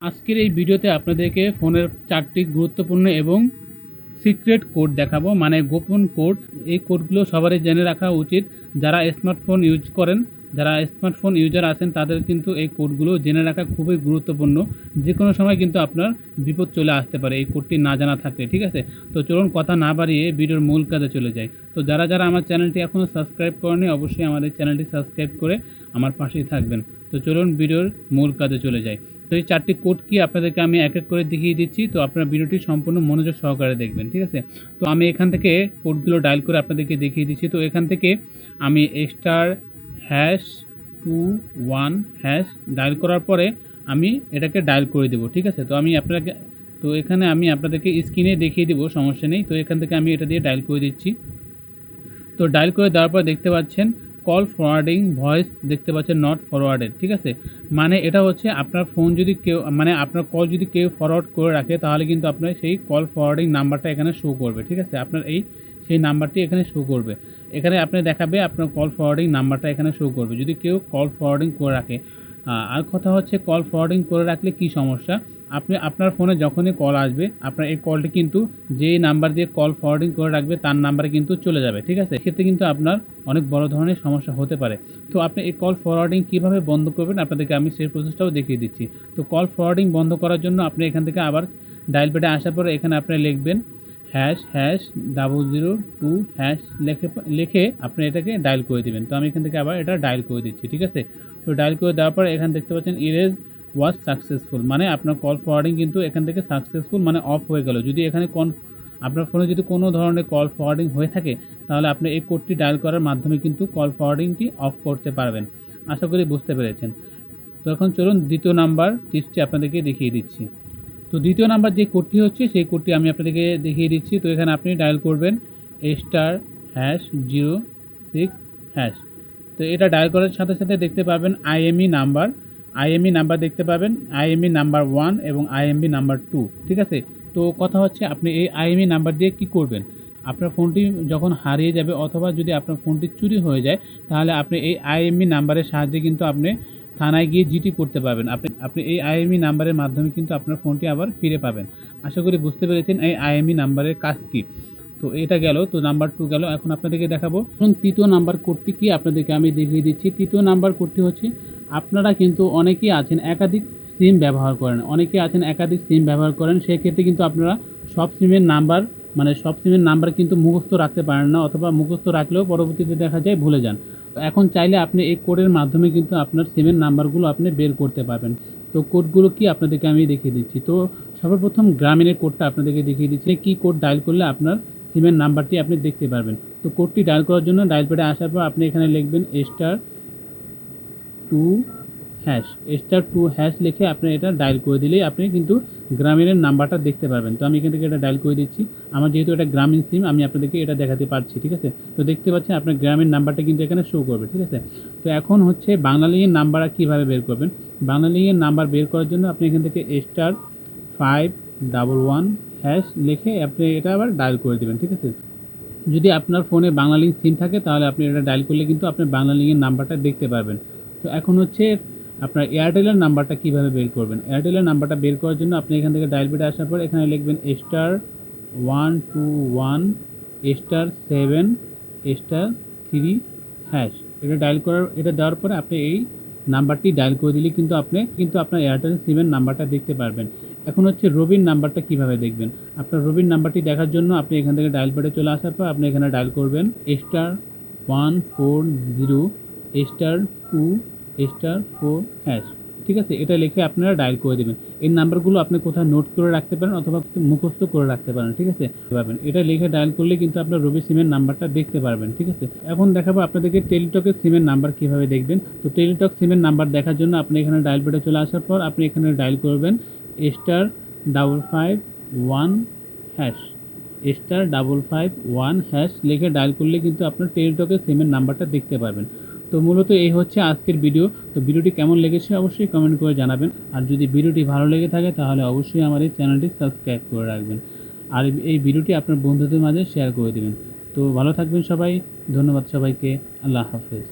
আজকের এই ভিডিওতে আপনাদেরকে ফোনের 4টি গুরুত্বপূর্ণ এবং সিক্রেট কোড দেখাবো, মানে গোপন কোড। এই কোডগুলো সবারই জেনে রাখা উচিত। যারা স্মার্টফোন ইউজ করেন, যারা স্মার্টফোন ইউজার আছেন, তাদের কিন্তু এই কোডগুলো জেনে রাখা খুবই গুরুত্বপূর্ণ। যে কোনো সময় কিন্তু আপনার বিপদ চলে আসতে পারে এই কোডটি না জানা থাকলে, ঠিক আছে? তো চলুন কথা না বাড়িয়ে ভিডিওর মূল কাজে চলে যাই। তো যারা যারা আমার চ্যানেলটি এখনও সাবস্ক্রাইব করেনি, অবশ্যই আমাদের চ্যানেলটি সাবস্ক্রাইব করে আমার পাশেই থাকবেন। তো চলুন ভিডিওর মূল কাজে চলে যাই। তো এই 4টি কোড কি আপনাদেরকে আমি এক এক করে দেখিয়ে দিচ্ছি। তো আপনারা ভিডিওটি সম্পূর্ণ মনোযোগ সহকারে দেখবেন, ঠিক আছে? তো আমি এখান থেকে কোডগুলো ডায়াল করে আপনাদেরকে দেখিয়ে দিচ্ছি। তো এখান থেকে আমি *#21# ডায়াল করার পরে আমি এটাকে ডায়াল করে দেবো, ঠিক আছে? তো এখানে আমি আপনাদেরকে স্ক্রিনে দেখিয়ে দেবো, সমস্যা নেই। তো এখান থেকে আমি এটা দিয়ে ডায়াল করে দিচ্ছি। তো ডায়াল করে দেওয়ার পর দেখতে পাচ্ছেন কল ফরওয়ার্ডিং ভয়েস, দেখতে পাচ্ছেন নট ফরওয়ার্ডেড, ঠিক আছে? মানে এটা হচ্ছে আপনার ফোন যদি কেউ, মানে আপনার কল যদি কেউ ফরওয়ার্ড করে রাখে, তাহলে কিন্তু আপনার সেই কল ফরওয়ার্ডিং নাম্বারটা এখানে শো করবে, ঠিক আছে? আপনার সেই নাম্বারটি এখানে শো করবে। এখানে আপনি দেখাবে আপনার কল ফরওয়ার্ডিং নাম্বারটা এখানে শো করবে যদি কেউ কল ফরওয়ার্ডিং করে রাখে। আর কথা হচ্ছে, কল ফরওয়ার্ডিং করে রাখলে কি সমস্যা, আপনি আপনার ফোনে যখনই কল আসবে, আপনার এই কলটি কিন্তু যেই নাম্বার দিয়ে কল ফরওয়ার্ডিং করে রাখবে তার নাম্বারে কিন্তু চলে যাবে, ঠিক আছে? এক্ষেত্রে কিন্তু আপনার অনেক বড় ধরনের সমস্যা হতে পারে। তো আপনি এই কল ফরওয়ার্ডিং কীভাবে বন্ধ করবেন, আপনাদেরকে আমি সেই প্রসেসটাও দেখিয়ে দিচ্ছি। তো কল ফরওয়ার্ডিং বন্ধ করার জন্য আপনি এখান থেকে আবার ডায়াল প্যাডে আসার পরে এখানে আপনি লিখবেন ##002# লিখে আপনি এটাকে ডায়াল করে দেবেন। তো আমি এখান থেকে আবার এটা ডায়াল করে দিচ্ছি, ঠিক আছে? তো ডায়াল করে দেওয়ার পরে এখানে দেখতে পাচ্ছেন ইরেজ ওয়াজ সাকসেসফুল, মানে আপনার কল ফরওয়ার্ডিং কিন্তু এখান থেকে সাকসেসফুল, মানে অফ হয়ে গেল। যদি এখানে আপনার ফোনে যদি কোনো ধরনের কল ফরওয়ার্ডিং হয়ে থাকে, তাহলে আপনি এই কোডটি ডায়াল করার মাধ্যমে কিন্তু কল ফরওয়ার্ডিংটি অফ করতে পারবেন। আশা করি বুঝতে পেরেছেন। তো এখন চলুন দ্বিতীয় নাম্বার টিপসটি আপনাদেরকে দেখিয়ে দিচ্ছি। তো দ্বিতীয় নাম্বার যে কোডটি হচ্ছে, সেই কোডটি আমি আপনাদেরকে দেখিয়ে দিচ্ছি। তো এখানে আপনি ডায়াল করবেন *#06#। তো এটা ডায়াল করার সাথে সাথে দেখতে পাবেন আইএমই নাম্বার দেখতে পাবেন, আইএমই নাম্বার 1 এবং আইএমই নাম্বার 2, ঠিক আছে? তো কথা হচ্ছে, আপনি এই আইএমই নাম্বার দিয়ে কি করবেন, আপনার ফোনটি যখন হারিয়ে যাবে অথবা যদি আপনার ফোনটি চুরি হয়ে যায়, তাহলে আপনি এই আইএমই নাম্বারের সাহায্যে কিন্তু আপনি থানায় গিয়ে জিডি করতে পারবেন। আপনি এই আইএমই নাম্বারের মাধ্যমে কিন্তু আপনার ফোনটি আবার ফিরে পাবেন। আশা করি বুঝতে পেরেছেন এই আইএমই নাম্বারের কাজ কী। তো এটা গেল, তো নাম্বার 2 গেল। এখন আপনাদেরকে দেখাবো এখন তৃতীয় নাম্বার কোডটি কি, আপনাদেরকে আমি দেখিয়ে দিচ্ছি। তৃতীয় নাম্বার কোডটি হচ্ছে, আপনারা কিন্তু অনেকেই আছেন একাধিক সিম ব্যবহার করেন, সেক্ষেত্রে কিন্তু আপনারা সব সিমের নাম্বার কিন্তু মুখস্থ রাখতে পারেন না, অথবা মুখস্থ রাখলেও পরবর্তীতে দেখা যায় ভুলে যান। তো এখন চাইলে আপনি এই কোডের মাধ্যমে কিন্তু আপনার সিমের নাম্বারগুলো আপনি বের করতে পারবেন। তো কোডগুলো কি আপনাদেরকে আমি দেখিয়ে দিচ্ছি। তো সর্বপ্রথম গ্রামীণের কোডটা আপনাদেরকে দেখিয়ে দিচ্ছি। কি কোড ডায়াল করলে আপনার সিমের নাম্বারটি আপনি দেখতে পারবেন। তো কোডটি ডায়াল করার জন্য ডায়াল প্যাডে আসার পর আপনি এখানে লিখবেন *2# লিখে আপনি এটা ডায়াল করে দিলেই আপনি কিন্তু গ্রামীণের নাম্বারটা দেখতে পারবেন। তো আমি এখান থেকে এটা ডায়াল করে দিচ্ছি। আমার যেহেতু এটা গ্রামীণ সিম, আমি আপনাদেরকে এটা দেখাতে পারছি, ঠিক আছে? তো দেখতে পাচ্ছেন আপনার গ্রামীণ নাম্বারটা কিন্তু এখানে শো করবে, ঠিক আছে? তো এখন হচ্ছে বাংলা লিঙ্কের নাম্বার কীভাবে বের করবেন। বাংলা লিঙ্কের নাম্বার বের করার জন্য আপনি এখান থেকে *511# লিখে আপনি এটা আবার ডায়াল করে দেবেন, ঠিক আছে? যদি আপনার ফোনে বাংলা লিঙ্ক সিম থাকে, তাহলে আপনি এটা ডায়াল করলে কিন্তু আপনি বাংলা লিঙ্কের নাম্বারটা দেখতে পারবেন। তো এখন হচ্ছে আপনার এয়ারটেলের নাম্বারটা কীভাবে বের করবেন। এয়ারটেলের নাম্বারটা বের করার জন্য আপনি এখান থেকে ডায়াল প্যাডে আসার পর এখানে লিখবেন *121*7*3#। এটা দেওয়ার পরে আপনি এই নাম্বারটি ডায়াল করে দিলে কিন্তু আপনার এয়ারটেল সিমের নাম্বারটা দেখতে পারবেন। এখন হচ্ছে রবির নাম্বারটা কিভাবে দেখবেন। আপনার রবির নাম্বারটি দেখার জন্য আপনি এখান থেকে ডায়াল প্যাডে চলে আসার পর আপনি এখানে ডায়াল করবেন *140*2*4#, ঠিক আছে? এটা লিখে আপনারা ডায়াল করে দেবেন। এই নাম্বারগুলো আপনি কোথাও নোট করে রাখতে পারেন অথবা মুখস্থ করে রাখতে পারেন, ঠিক আছে? এটা লিখে ডায়াল করলে কিন্তু আপনার রবি সিমের নাম্বারটা দেখতে পারবেন, ঠিক আছে? এখন দেখাবো আপনাদেরকে টেলিটকের সিমের নাম্বার কীভাবে দেখবেন। তো টেলিটক সিমের নাম্বার দেখার জন্য আপনি এখানে ডায়াল প্যাডে চলে আসার পর আপনি এখানে ডায়াল করবেন *551# লিখে ডায়াল করলে কিন্তু আপনার টেলিটকের সিমের নাম্বারটা দেখতে পারবেন। তো মূলত এই হচ্ছে আজকের ভিডিও। তো ভিডিওটি কেমন লেগেছে অবশ্যই কমেন্ট করে জানাবেন। আর যদি ভিডিওটি ভালো লেগে থাকে, তাহলে অবশ্যই আমার এই চ্যানেলটি সাবস্ক্রাইব করে রাখবেন। আর এই ভিডিওটি আপনার বন্ধুদের মাঝে শেয়ার করে দেবেন। তো ভালো থাকবেন সবাই। ধন্যবাদ সবাইকে। আল্লাহ হাফেজ।